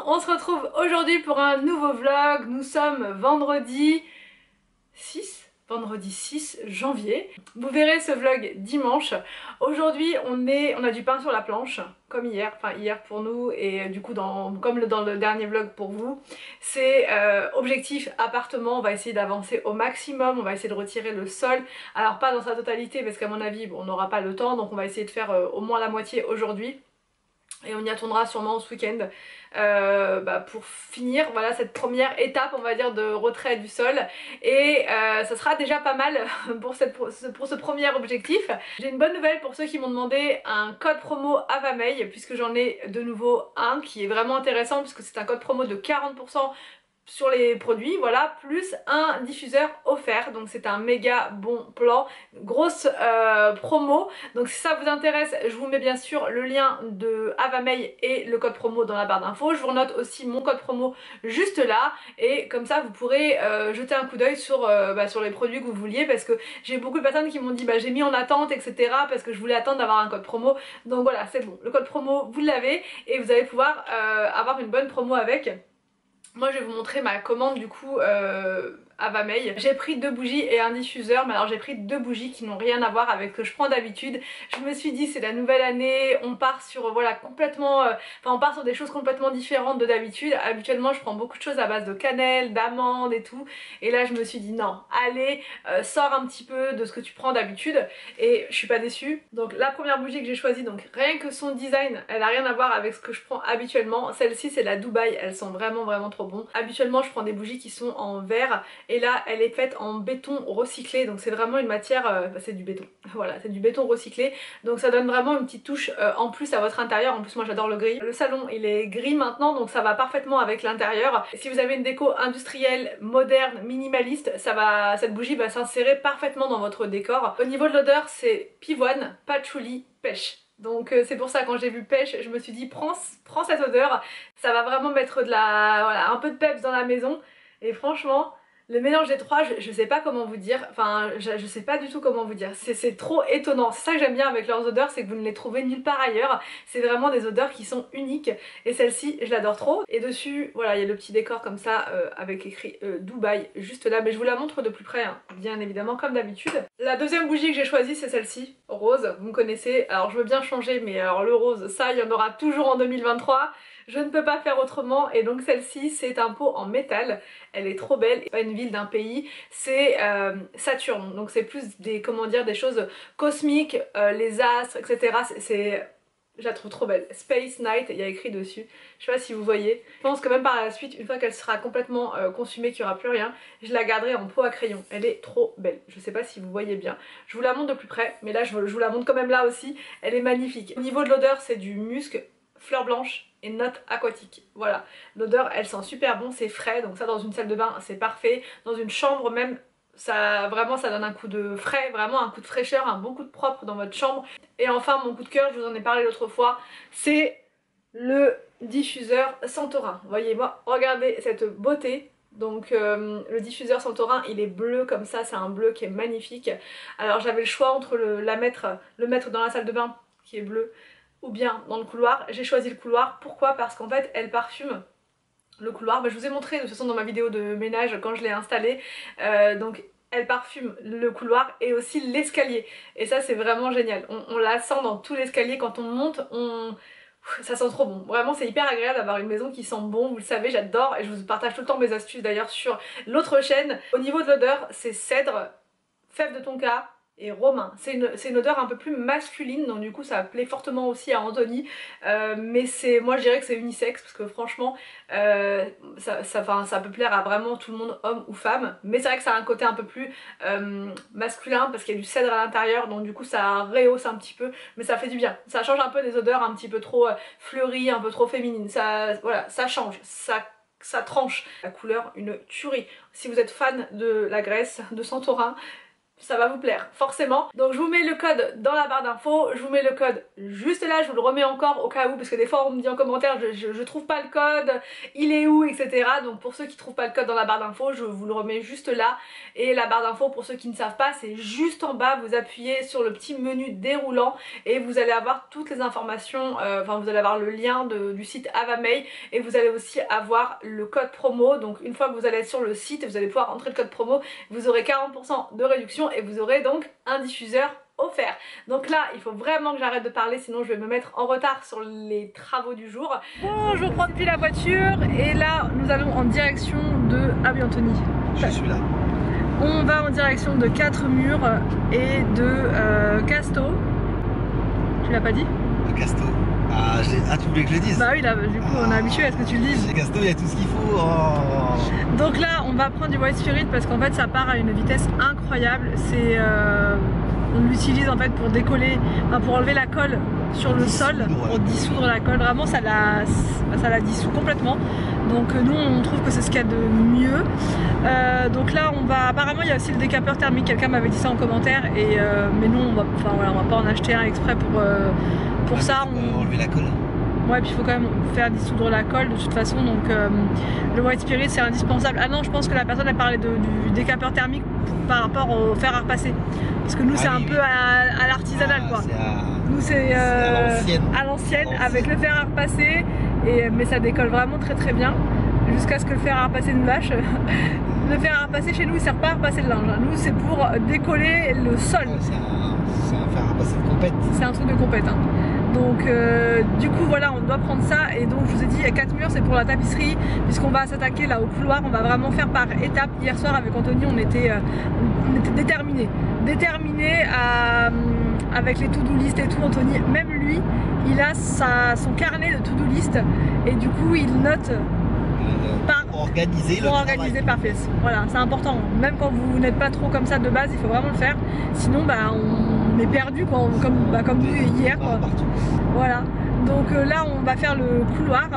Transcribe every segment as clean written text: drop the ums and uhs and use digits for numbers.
on se retrouve aujourd'hui pour un nouveau vlog. Nous sommes vendredi 6 janvier. Vous verrez ce vlog dimanche. Aujourd'hui on a du pain sur la planche, comme hier, enfin hier pour nous et du coup comme dans le dernier vlog pour vous. C'est objectif appartement, on va essayer d'avancer au maximum, on va essayer de retirer le sol. Alors pas dans sa totalité parce qu'à mon avis on n'aura pas le temps, donc on va essayer de faire au moins la moitié aujourd'hui. Et on y attendra sûrement ce week-end pour finir voilà, cette première étape on va dire de retrait du sol. Et ça sera déjà pas mal pour ce premier objectif. J'ai une bonne nouvelle pour ceux qui m'ont demandé un code promo Avameil, puisque j'en ai de nouveau un qui est vraiment intéressant puisque c'est un code promo de 40% sur les produits, voilà, plus un diffuseur offert, donc c'est un méga bon plan, grosse promo. Donc si ça vous intéresse, je vous mets bien sûr le lien de Avameil et le code promo dans la barre d'infos. Je vous note aussi mon code promo juste là, et comme ça vous pourrez jeter un coup d'œil sur les produits que vous vouliez, parce que j'ai beaucoup de personnes qui m'ont dit j'ai mis en attente etc, parce que je voulais attendre d'avoir un code promo. Donc voilà, c'est bon, le code promo vous l'avez et vous allez pouvoir avoir une bonne promo avec. Moi je vais vous montrer ma commande du coup Avameil. J'ai pris 2 bougies et un diffuseur, mais alors j'ai pris 2 bougies qui n'ont rien à voir avec ce que je prends d'habitude. Je me suis dit c'est la nouvelle année, on part sur voilà complètement, on part sur des choses complètement différentes de d'habitude. Habituellement je prends beaucoup de choses à base de cannelle, d'amandes et tout, et là je me suis dit non, allez sors un petit peu de ce que tu prends d'habitude, et je suis pas déçue. Donc la première bougie que j'ai choisie, donc rien que son design, elle a rien à voir avec ce que je prends habituellement. Celle-ci c'est la Dubaï, elles sont vraiment trop bon. Habituellement je prends des bougies qui sont en verre, et là elle est faite en béton recyclé, donc c'est vraiment une matière, c'est du béton, voilà, c'est du béton recyclé, donc ça donne vraiment une petite touche en plus à votre intérieur. En plus moi j'adore le gris, le salon il est gris maintenant, donc ça va parfaitement avec l'intérieur. Si vous avez une déco industrielle, moderne, minimaliste, cette bougie va s'insérer parfaitement dans votre décor. Au niveau de l'odeur, c'est pivoine, patchouli, pêche. Donc c'est pour ça quand j'ai vu pêche, je me suis dit prends cette odeur, ça va vraiment mettre un peu de peps dans la maison. Et franchement, le mélange des trois, je sais pas comment vous dire, enfin je sais pas du tout comment vous dire, c'est trop étonnant. C'est ça que j'aime bien avec leurs odeurs, c'est que vous ne les trouvez nulle part ailleurs. C'est vraiment des odeurs qui sont uniques, et celle-ci je l'adore trop. Et dessus voilà, il y a le petit décor comme ça avec écrit Dubaï juste là, mais je vous la montre de plus près hein, bien évidemment comme d'habitude. La deuxième bougie que j'ai choisie c'est celle-ci, rose, vous me connaissez. Alors je veux bien changer, mais alors le rose ça il y en aura toujours en 2023. Je ne peux pas faire autrement, et donc celle-ci c'est un pot en métal, elle est trop belle. C'est pas une ville d'un pays, c'est Saturne, donc c'est plus des, comment dire, des choses cosmiques, les astres etc. Je la trouve trop belle. Space Night, il y a écrit dessus, je sais pas si vous voyez. Je pense que même par la suite, une fois qu'elle sera complètement consumée, qu'il n'y aura plus rien, je la garderai en pot à crayon. Elle est trop belle, je sais pas si vous voyez bien. Je vous la montre de plus près, mais là je vous la montre quand même là aussi, elle est magnifique. Au niveau de l'odeur c'est du musc, fleur blanche et notes aquatiques. Voilà, l'odeur elle sent super bon, c'est frais, donc ça dans une salle de bain c'est parfait, dans une chambre même ça vraiment ça donne un coup de frais, vraiment un coup de fraîcheur, un bon coup de propre dans votre chambre. Et enfin mon coup de cœur, je vous en ai parlé l'autre fois, c'est le diffuseur Santorin. Voyez-moi, regardez cette beauté. Donc le diffuseur Santorin il est bleu comme ça, c'est un bleu qui est magnifique. Alors j'avais le choix entre le mettre dans la salle de bain qui est bleu, ou bien dans le couloir. J'ai choisi le couloir. Pourquoi? Parce qu'en fait elle parfume le couloir. Je vous ai montré de toute façon dans ma vidéo de ménage quand je l'ai installé. Donc elle parfume le couloir et aussi l'escalier. Et ça c'est vraiment génial. On la sent dans tout l'escalier quand on monte. Ça sent trop bon. Vraiment c'est hyper agréable d'avoir une maison qui sent bon. Vous le savez, j'adore. Et je vous partage tout le temps mes astuces d'ailleurs sur l'autre chaîne. Au niveau de l'odeur, c'est cèdre, fève de tonka et romain. C'est une odeur un peu plus masculine, donc du coup ça plaît fortement aussi à Anthony, mais moi je dirais que c'est unisexe, parce que franchement ça peut plaire à vraiment tout le monde, homme ou femme, mais c'est vrai que ça a un côté un peu plus masculin parce qu'il y a du cèdre à l'intérieur, donc du coup ça rehausse un petit peu, mais ça fait du bien. Ça change un peu des odeurs un petit peu trop fleuries, un peu trop féminines. Voilà, ça change, ça tranche. La couleur, une tuerie. Si vous êtes fan de la Grèce, de Santorin, ça va vous plaire, forcément. Donc je vous mets le code dans la barre d'infos, je vous mets le code juste là, je vous le remets encore au cas où, parce que des fois on me dit en commentaire je trouve pas le code, il est où, etc. Donc pour ceux qui trouvent pas le code dans la barre d'infos, je vous le remets juste là. Et la barre d'infos, pour ceux qui ne savent pas, c'est juste en bas, vous appuyez sur le petit menu déroulant et vous allez avoir toutes les informations, enfin vous allez avoir le lien du site Avamay et vous allez aussi avoir le code promo. Donc une fois que vous allez être sur le site, vous allez pouvoir entrer le code promo, vous aurez 40% de réduction et vous aurez donc un diffuseur offert. Donc là il faut vraiment que j'arrête de parler, sinon je vais me mettre en retard sur les travaux du jour. Bon, je reprends depuis la voiture et là nous allons en direction de... Ah oui Anthony, je suis là. On va en direction de 4 murs et de Casto. Tu l'as pas dit? De Casto. Ah, tu voulais que je le dise? Bah oui, là, du coup, on est habitué à ce que tu le dises. Chez Casto, il y a tout ce qu'il faut. Oh. Donc là, on va prendre du White Spirit parce qu'en fait, ça part à une vitesse incroyable. C'est... on l'utilise en fait pour décoller, enfin, pour enlever la colle sur le sol, pour dissoudre la colle. Vraiment, ça la dissout complètement. Donc nous, on trouve que c'est ce qu'il y a de mieux. Donc là, on va... Apparemment, il y a aussi le décapeur thermique. Quelqu'un m'avait dit ça en commentaire. Et, mais nous, on va pas en acheter un exprès pour ça. Enlever la colle. Ouais, puis il faut quand même faire dissoudre la colle de toute façon, donc le White Spirit c'est indispensable. Ah non, je pense que la personne a parlé du décapeur thermique par rapport au fer à repasser. Parce que nous c'est un peu à l'artisanal quoi. Nous c'est à l'ancienne avec le fer à repasser, mais ça décolle vraiment très très bien. Jusqu'à ce que le fer à repasser nous lâche. Le fer à repasser chez nous il sert pas à repasser le linge. Nous c'est pour décoller le sol. C'est un fer à repasser de compète. C'est un truc de compète. Hein. Donc du coup voilà, on doit prendre ça et donc je vous ai dit 4 murs c'est pour la tapisserie puisqu'on va s'attaquer là au couloir, on va vraiment faire par étapes. Hier soir avec Anthony on était déterminés avec les to-do list et tout. Anthony, même lui, il a son carnet de to-do list et du coup il note pour organiser par pièce. Voilà, c'est important. Même quand vous n'êtes pas trop comme ça de base, il faut vraiment le faire. Sinon, bah, on est perdu, quoi, comme nous hier. Quoi. Voilà. Donc là, on va faire le couloir.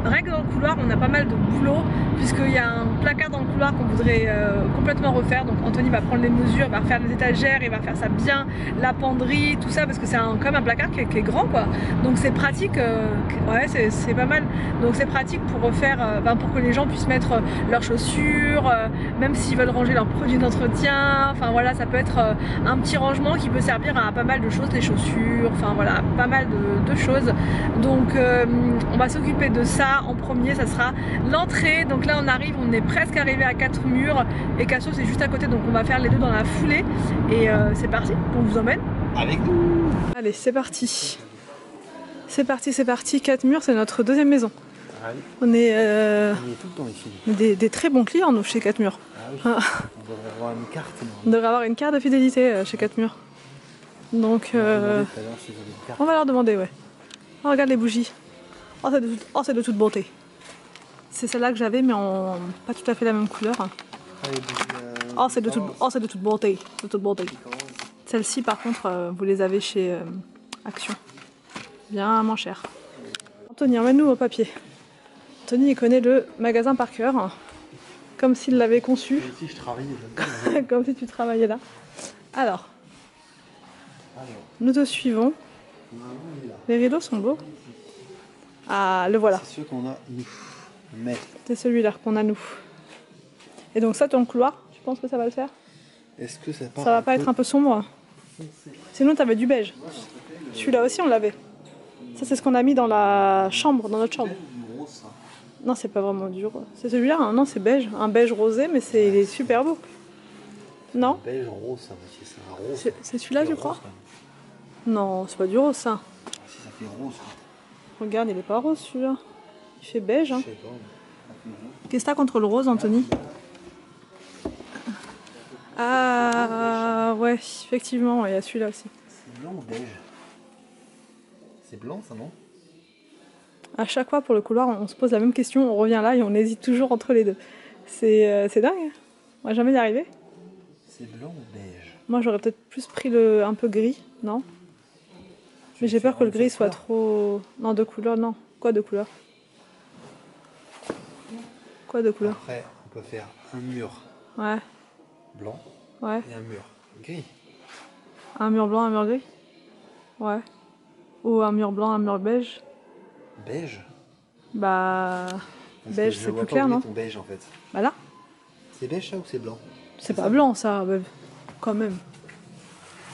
Rien que dans le couloir, on a pas mal de boulot puisqu'il y a un placard dans le couloir qu'on voudrait complètement refaire. Donc Anthony va prendre les mesures, va refaire les étagères, il va faire ça bien, la penderie, tout ça parce que c'est quand même un placard qui est grand quoi. Donc c'est pratique, ouais c'est pas mal. Donc c'est pratique pour refaire, pour que les gens puissent mettre leurs chaussures, même s'ils veulent ranger leurs produits d'entretien. Enfin voilà, ça peut être un petit rangement qui peut servir à pas mal de choses, les chaussures, enfin voilà, pas mal de choses. Donc on va s'occuper de ça. En premier ça sera l'entrée, donc là on arrive, on est presque arrivé à 4 murs et Casso c'est juste à côté, donc on va faire les deux dans la foulée et c'est parti, on vous emmène avec nous. Allez c'est parti, 4 murs c'est notre deuxième maison. Ah oui. On est tout le temps ici. Des très bons clients nous chez 4 murs. Ah oui. On devrait avoir une carte. On devrait avoir une carte de fidélité chez 4 murs. Donc on va leur demander, ouais. Oh, regarde les bougies. Oh, c'est de toute beauté. C'est celle-là que j'avais, mais en pas tout à fait la même couleur. Oh, c'est de toute beauté. Celle-ci, par contre, vous les avez chez Action. Bien moins cher. Anthony, emmène-nous au papier. Anthony, il connaît le magasin par cœur. Comme s'il l'avait conçu. Comme si je travaillais. Comme si tu travaillais là. Alors, nous te suivons. Les rideaux sont beaux. Ah, le voilà. C'est ceux qu'on a nous. Mais... C'est celui-là qu'on a nous. Et donc ça, ton couloir, tu penses que ça va le faire? Est-ce que ça va pas être un peu sombre? Sinon, t'avais du beige. Celui-là aussi, on l'avait. Ça, c'est ce qu'on a mis dans la chambre, dans notre chambre. Non, c'est pas vraiment dur. C'est celui-là, hein. Non, c'est beige. Un beige rosé, mais il est super beau. Non? Beige rose, ça aussi, c'est un rose. C'est celui-là, je crois. Non, c'est pas du rose, ça. Si, ça fait rose. Regarde, il est pas rose celui-là. Il fait beige. Hein. Qu'est-ce que t'as contre le rose, Anthony? Ah ouais, effectivement, il y a celui-là aussi. C'est blanc ou beige? C'est blanc ça, non? À chaque fois pour le couloir, on se pose la même question, on revient là et on hésite toujours entre les deux. C'est dingue. On va jamais y arriver. C'est blanc ou beige? Moi j'aurais peut-être plus pris un peu gris, non? Mais j'ai peur que le gris soit trop... Non, de couleur, non. Quoi de couleur? Quoi de couleur? Après, on peut faire un mur ouais. blanc ouais. et un mur Gris. Un mur blanc, un mur gris. Ouais. Ou un mur blanc, un mur beige. Beige. Bah... Parce beige, que c'est plus clair, non? ton beige en fait. Bah là. C'est beige ça ou c'est blanc? C'est pas blanc ça, bah, quand même.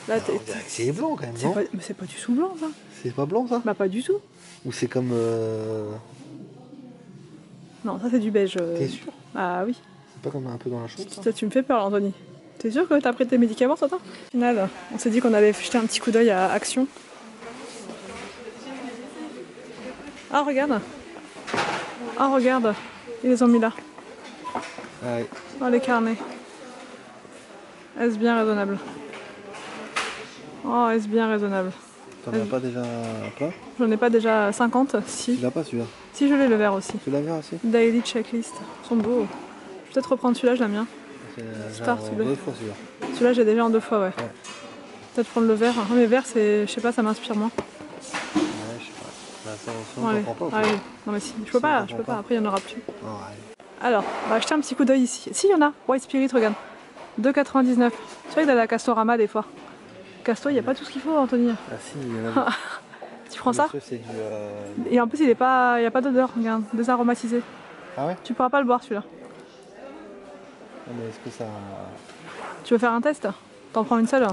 Là, On dirait que c'est blanc quand même, non? Mais c'est pas du tout blanc ça. C'est pas blanc ça? Bah pas du tout. Ou c'est comme... Non, ça c'est du beige. T'es sûr? Ah oui. C'est pas comme un peu dans la chaude ça? Ça, tu me fais peur, Anthony. T'es sûr que t'as pris tes médicaments, ça? Au final, on s'est dit qu'on allait jeter un petit coup d'œil à Action. Ah, regarde. Ah, regarde. Ils les ont mis là. Ouais. Oh, les carnets. Est-ce bien raisonnable? Oh, est-ce bien raisonnable? T'en as pas déjà plein? J'en ai pas déjà 50? Si. Tu l'as pas celui-là? Si, je l'ai le vert aussi. Tu l'as vert aussi? Daily checklist. Ils sont beaux. Je vais peut-être reprendre celui-là, je l'aime bien. Start, C'est celui-là. 2 fois celui-là. Celui-là, j'ai déjà en 2 fois, ouais. Peut-être prendre le vert. Ah, mais vert, c'est, je sais pas, ça m'inspire moins. Ouais, je sais pas. Bah, ça, Bon, on allez. t'en prend pas ou Allez. quoi? Non, mais si. Je peux pas, je peux pas. Après, il y en aura plus. Oh, ouais. Alors, on va acheter un petit coup d'œil ici. Si, il y en a. White Spirit, regarde. 2,99. Tu vois, il y a la Castorama des fois. Casto, il n'y a pas tout ce qu'il faut, Anthony. Ah si, il y en a. Tu prends ça? C'est du... Et en plus, il n'y a pas d'odeur, regarde. Désaromatisé. Ah ouais? Tu pourras pas le boire, celui-là. Non, mais est-ce que ça... Tu veux faire un test? T'en prends une seule?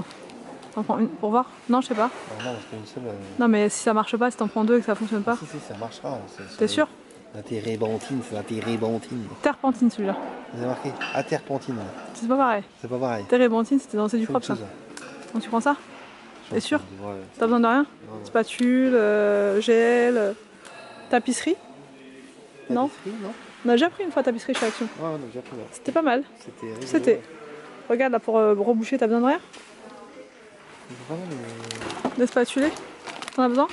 T'en prends une pour voir? Non, je sais pas. Non, parce qu'une seule... Non, mais si ça marche pas, si t'en prends deux et que ça fonctionne pas. Si, ça marchera. T'es sûr? La térébenthine, c'est la térébenthine. Terpentine, celui-là. Vous avez marqué aterpentine. C'est pas pareil. C'est pas pareil. Térébenthine, c'est du C'est propre, ça. autre chose. Donc tu prends ça? T'es sûr? Ouais. T'as besoin de rien? Non. Spatule, gel, tapisserie? Non? Tapisserie, non? On a déjà pris une fois tapisserie chez Action. Ouais, on a déjà pris là. C'était pas mal. C'était rigolo. C'était. Regarde là pour reboucher, t'as besoin de rien? Vraiment, mais... De spatuler? T'en as besoin?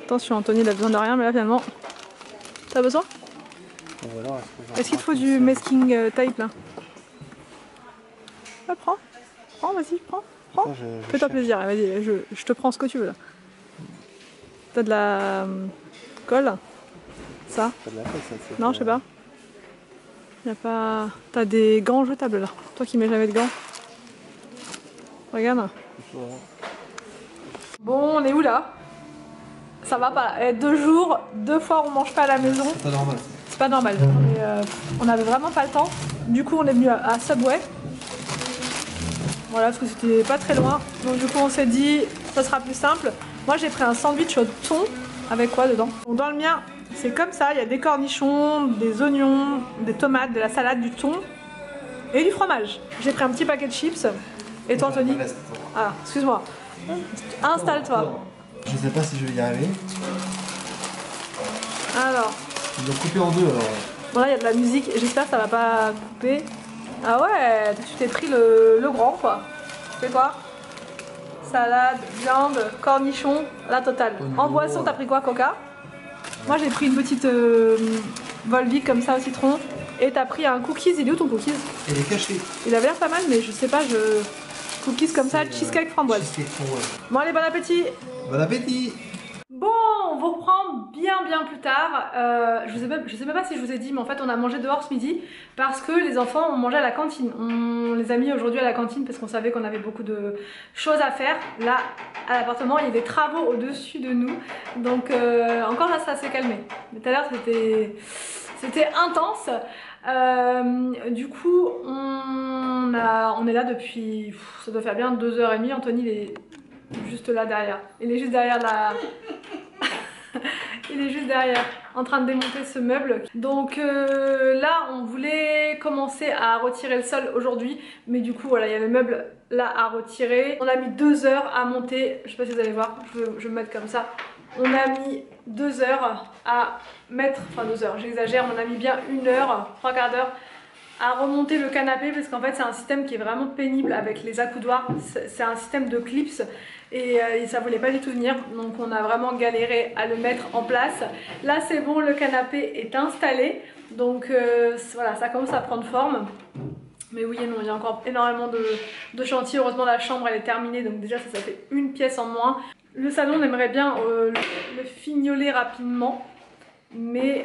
Attention, Anthony il a besoin de rien, mais là finalement. T'as besoin? Bon, alors, est-ce qu'il te faut du masking tape là? Ah, prends. Prends, vas-y, prends. Prends. Fais-toi plaisir, vas-y, je te prends ce que tu veux là. T'as de la colle? Ça? Pas de la colle, ça, Non, je sais pas. Y a pas. T'as des gants jetables là. Toi qui mets jamais de gants. Regarde. Bon, on est où là? Ça va pas. 2 jours, 2 fois on mange pas à la maison. C'est pas normal. C'est pas normal. On avait vraiment pas le temps. Du coup, on est venu à Subway. Voilà, parce que c'était pas très loin. Donc du coup, on s'est dit, ça sera plus simple. Moi, j'ai pris un sandwich au thon. Avec quoi dedans? Donc, dans le mien, c'est comme ça. Il y a des cornichons, des oignons, des tomates, de la salade, du thon et du fromage. J'ai pris un petit paquet de chips. Et toi, Anthony? Ah, excuse-moi. Installe-toi. Je sais pas si je vais y arriver. Alors. Je dois couper en deux alors. Bon, là, il y a de la musique. J'espère que ça va pas couper. Ah ouais, tu t'es pris le grand quoi. Tu fais quoi? Salade, viande, cornichons, la totale. En boisson, t'as pris quoi? Coca? Moi, j'ai pris une petite Volvic comme ça au citron. Et t'as pris un cookies. Il est où ton cookies? Il est caché. Il avait l'air pas mal, mais je sais pas, cookies comme ça, cheesecake framboise. Cheesecake framboise. Bon, allez, bon appétit! Bon appétit! Bon, on vous reprend bien plus tard. Je sais même pas si je vous ai dit, mais en fait on a mangé dehors ce midi parce que les enfants ont mangé à la cantine. On les a mis aujourd'hui à la cantine parce qu'on savait qu'on avait beaucoup de choses à faire. Là, à l'appartement, il y a des travaux au-dessus de nous. Donc encore là, ça s'est calmé. Mais tout à l'heure, c'était intense. Du coup, on est là depuis... ça doit faire bien 2h30. Anthony, il est juste là derrière. Il est juste derrière la... Il est juste derrière, en train de démonter ce meuble. Donc là, on voulait commencer à retirer le sol aujourd'hui. Mais du coup, voilà, il y a le meuble là à retirer. On a mis 2 heures à monter. Je sais pas si vous allez voir, je vais me mettre comme ça. On a mis 2 heures à mettre... Enfin 2 heures, j'exagère. On a mis bien 1 heure, 3 quarts d'heure à remonter le canapé. Parce qu'en fait, c'est un système qui est vraiment pénible avec les accoudoirs. C'est un système de clips. Et ça voulait pas du tout venir, donc on a vraiment galéré à le mettre en place. Là c'est bon, le canapé est installé, donc voilà, ça commence à prendre forme. Mais oui et non, il y a encore énormément de chantier. Heureusement la chambre elle est terminée, donc déjà ça fait une pièce en moins. Le salon on aimerait bien le fignoler rapidement, mais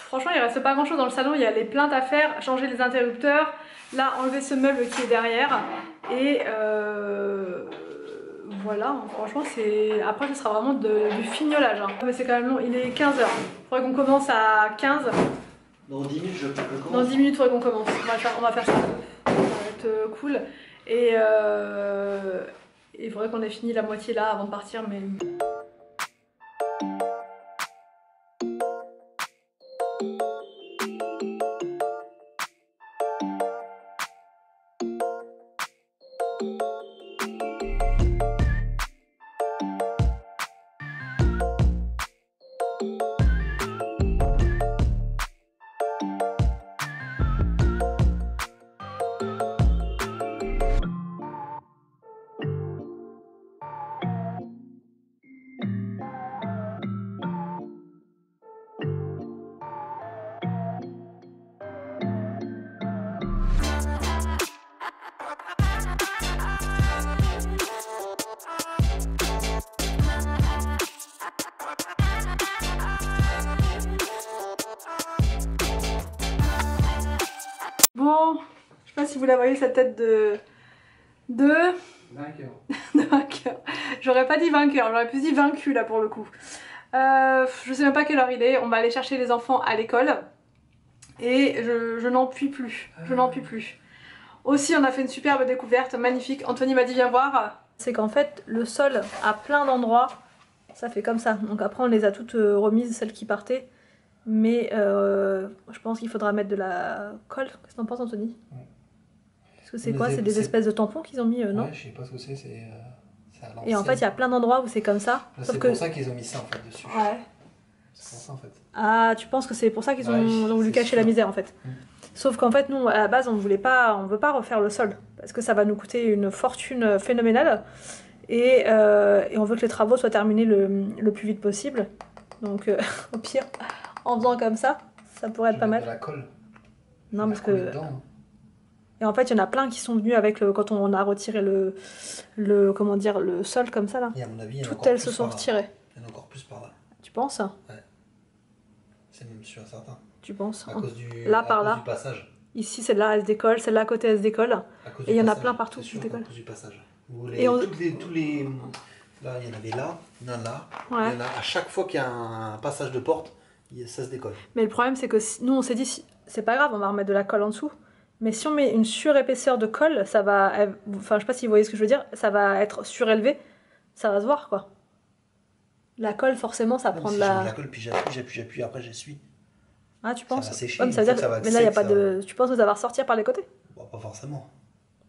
franchement il reste pas grand chose dans le salon, il y a les plaintes à faire, changer les interrupteurs, là enlever ce meuble qui est derrière et voilà, franchement c'est... Après ce sera vraiment du fignolage hein. Mais c'est quand même long, il est 15h, il faudrait qu'on commence à 15. Dans 10 minutes je commence. Dans 10 minutes il faudrait qu'on commence, on va faire ça, ça va être cool et il faudrait qu'on ait fini la moitié là avant de partir mais... Bon, je sais pas si vous la voyez cette tête de Vainqueur. de vainqueur. J'aurais pas dit vainqueur, j'aurais plus dit vaincu là pour le coup. Je sais même pas quelle heure il est, on va aller chercher les enfants à l'école et je n'en puis plus, je n'en puis plus. Aussi on a fait une superbe découverte, magnifique, Anthony m'a dit viens voir. C'est qu'en fait le sol à plein d'endroits, ça fait comme ça, donc après on les a toutes remises, celles qui partaient. Mais je pense qu'il faudra mettre de la colle. Qu'est-ce que t'en penses Anthony? Parce que c'est quoi? C'est des espèces de tampons qu'ils ont mis, non? Ouais, je sais pas ce que c'est, à l'ancienne. Et en fait il y a plein d'endroits où c'est comme ça. C'est pour ça qu'ils ont mis ça en fait dessus. Ouais. C'est pour ça en fait. Ah, tu penses que c'est pour ça qu'ils ont voulu cacher la misère en fait. Sauf qu'en fait nous à la base on veut pas refaire le sol. Parce que ça va nous coûter une fortune phénoménale. Et on veut que les travaux soient terminés le plus vite possible. Donc au pire... En faisant comme ça pourrait être pas mal. De la colle. Non, parce que... Et en fait, il y en a plein qui sont venus avec quand on a retiré comment dire, le sol comme ça là. Et à mon avis, toutes elles se sont retirées. Il y en a encore plus par là. Tu penses? Ouais. C'est même sûr et certain. Tu penses? À cause du, là, par là. Du passage. Ici, celle-là, elle se décolle. Celle-là, à côté, elle se décolle. Et il y en a plein partout qui se décollent. À cause du passage. Tous les... Là, il y en avait là, il y en a là. Ouais. Il y en a à chaque fois qu'il y a un passage de porte, ça se décolle. Mais le problème, c'est que nous, on s'est dit, c'est pas grave, on va remettre de la colle en dessous. Mais si on met une surépaisseur de colle, ça va... Enfin, je sais pas si vous voyez ce que je veux dire, ça va être surélevé. Ça va se voir, quoi. La colle, forcément, ça prend de la... Je mets la colle, puis j'appuie, après j'essuie. Ah, tu penses? Ça va sécher. Ouais, mais ça veut dire que... Mais là, il n'y a pas de... Tu penses que ça va ressortir par les côtés? Bon, pas forcément.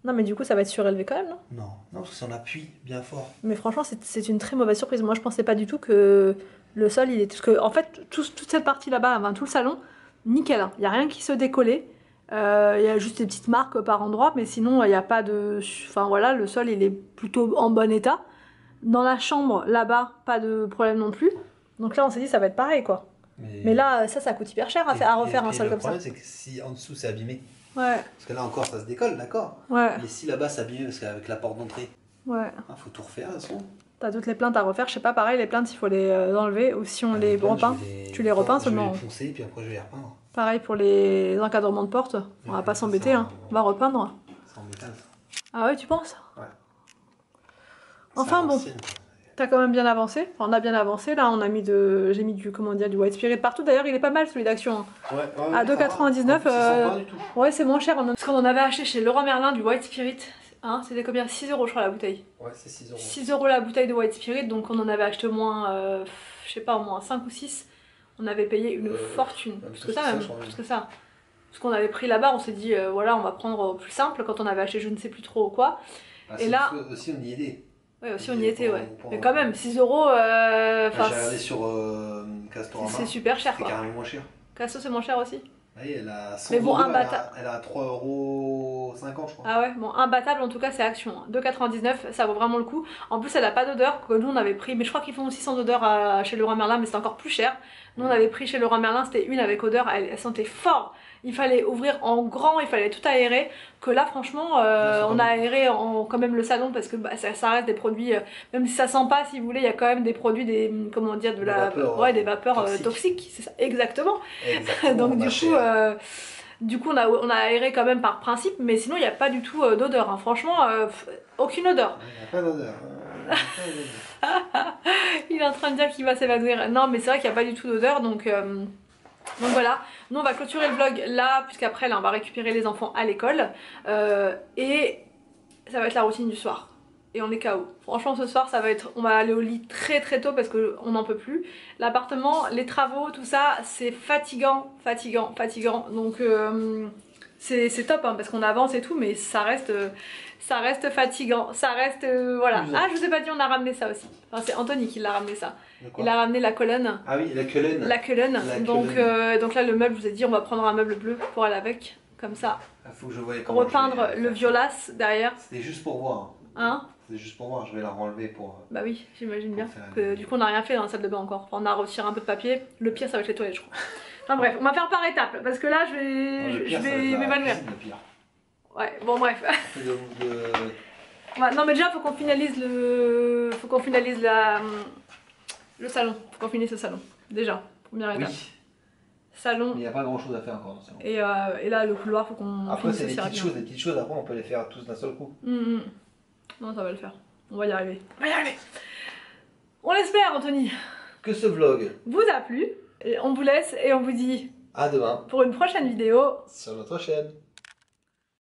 Non, mais du coup, ça va être surélevé quand même, non? Non, parce que si on appuie bien fort. Mais franchement, c'est une très mauvaise surprise. Moi, je pensais pas du tout que le sol, il est... Parce que, en fait, toute cette partie là-bas, enfin, tout le salon, nickel. Il n'y a rien qui se décollait. Il y a juste des petites marques par endroit, mais sinon, il n'y a pas de... Enfin, voilà, le sol, il est plutôt en bon état. Dans la chambre, là-bas, pas de problème non plus. Donc là, on s'est dit, ça va être pareil, quoi. Mais là, ça coûte hyper cher à refaire un sol comme ça. Le problème, c'est que si en dessous, c'est abîmé. Ouais. Parce que là encore ça se décolle, d'accord. Ouais. Mais si là-bas c'est abîmé parce qu'avec la porte d'entrée, ouais. Faut tout refaire de toute façon. T'as toutes les plaintes à refaire, je sais pas, pareil, les plaintes il faut les enlever ou si on les repeint, tu les repeins seulement. Je vais les poncer puis après je vais les repeindre. Pareil pour les encadrements de porte, on va pas s'embêter, hein. On va repeindre. C'est embêtant. Ah ouais, tu penses? Ouais. Enfin bon. T'as quand même bien avancé, enfin, on a bien avancé, là on a mis j'ai mis du, comment dire, du White Spirit partout, d'ailleurs il est pas mal celui d'Action. Ouais, à 2,99 ouais c'est moins cher, parce qu'on en avait acheté chez Leroy Merlin du White Spirit, hein, c'était combien? 6 € je crois la bouteille. Ouais c'est 6 €. 6 € la bouteille de White Spirit, donc on en avait acheté au moins, je sais pas, au moins 5 ou 6, on avait payé une fortune, plus que ça même, plus que ça. Parce qu'on avait pris là-bas, on s'est dit, voilà on va prendre plus simple quand on avait acheté je ne sais plus trop quoi. Et là... aussi on y aidait. Ouais, aussi on y était, ouais. Mais quand même, 6 €. J'ai regardé sur Castorama. C'est super cher, quoi. C'est carrément moins cher. Casto, c'est moins cher aussi. Oui, elle a 100 mais bon, €, elle a 3,50 € je crois. Ah ouais, bon, imbattable en tout cas, c'est Action. 2,99 €, ça vaut vraiment le coup. En plus, elle a pas d'odeur, que nous on avait pris, mais je crois qu'ils font aussi sans odeur chez Leroy Merlin, mais c'est encore plus cher. Nous on avait pris chez Leroy Merlin, c'était une avec odeur, elle sentait fort. Il fallait ouvrir en grand, il fallait tout aérer. Que là franchement on a aéré quand même le salon parce que bah, ça reste des produits, même si ça sent pas, si vous voulez, il y a quand même des produits, comment dire, des vapeurs toxiques, c'est ça, exactement. Donc du coup on a aéré quand même par principe, mais sinon il n'y a pas du tout d'odeur, hein. Franchement aucune odeur. Il n'y a pas d'odeur. Il est en train de dire qu'il va s'évanouir. Non mais c'est vrai qu'il n'y a pas du tout d'odeur, donc voilà, nous on va clôturer le vlog là, puisqu'après là on va récupérer les enfants à l'école et ça va être la routine du soir. Et on est KO. Franchement ce soir ça va être, on va aller au lit très très tôt parce qu'on n'en peut plus. L'appartement, les travaux, tout ça, c'est fatigant. Donc c'est top hein, parce qu'on avance et tout, mais ça reste fatigant, ça reste voilà. Ah je vous ai pas dit, on a ramené ça aussi. Enfin, c'est Anthony qui l'a ramené ça. Il a ramené la colonne. Ah oui, la colonne. La colonne. Donc là le meuble, je vous ai dit, on va prendre un meuble bleu pour aller avec, comme ça. Ah, faut que je voie comment repeindre le violace derrière. C'était juste pour voir. Hein? C'est juste pour voir, je vais la renlever pour... Bah oui, j'imagine bien. Que, du coup on n'a rien fait dans la salle de bain encore. Enfin, on a retiré un peu de papier. Le pire ça va être les toilettes je crois. Enfin bref, on va faire par étapes parce que là je vais m'évanouir. Ouais, bon bref. Ouais, non mais déjà faut qu'on finalise le salon. Faut qu'on finisse le salon. Déjà, première étape. Oui. Salon. Mais il n'y a pas grand chose à faire encore dans le salon. Et là le couloir faut qu'on après c'est des petites choses, après on peut les faire tous d'un seul coup. Non ça va le faire. On va y arriver. On l'espère Anthony. Que ce vlog vous a plu. Et on vous laisse et on vous dit à demain pour une prochaine vidéo sur notre chaîne.